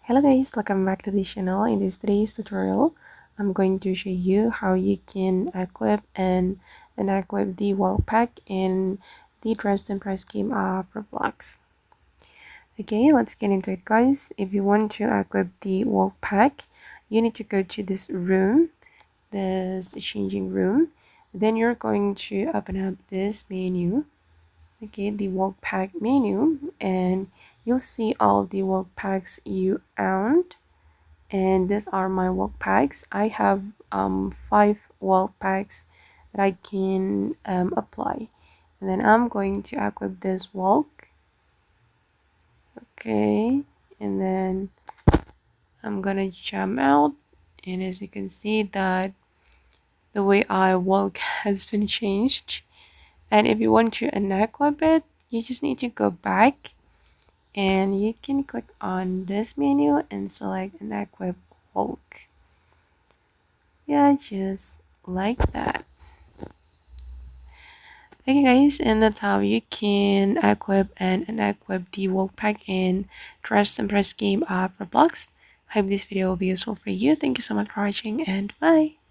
Hello guys, welcome back to the channel. In this today's tutorial, I'm going to show you how you can equip and unequip the wall pack in the dressed and price game of Roblox. Okay, let's get into it guys. If you want to equip the wall pack, you need to go to this room, the changing room. Then you're going to open up this menu, okay, the wall pack menu, and you'll see all the wall packs you owned. And these are my walk packs. I have 5 walk packs that I can apply, and then I'm going to equip this walk. Okay, and then I'm gonna jump out, and as you can see that the way I walk has been changed. And if you want to unequip it, you just need to go back and you can click on this menu and select unequip walk. Yeah, just like that. Okay guys, and that's how you can equip and unequip the wolf pack in Trust and Press game of Roblox. Hope this video will be useful for you. Thank you so much for watching and bye.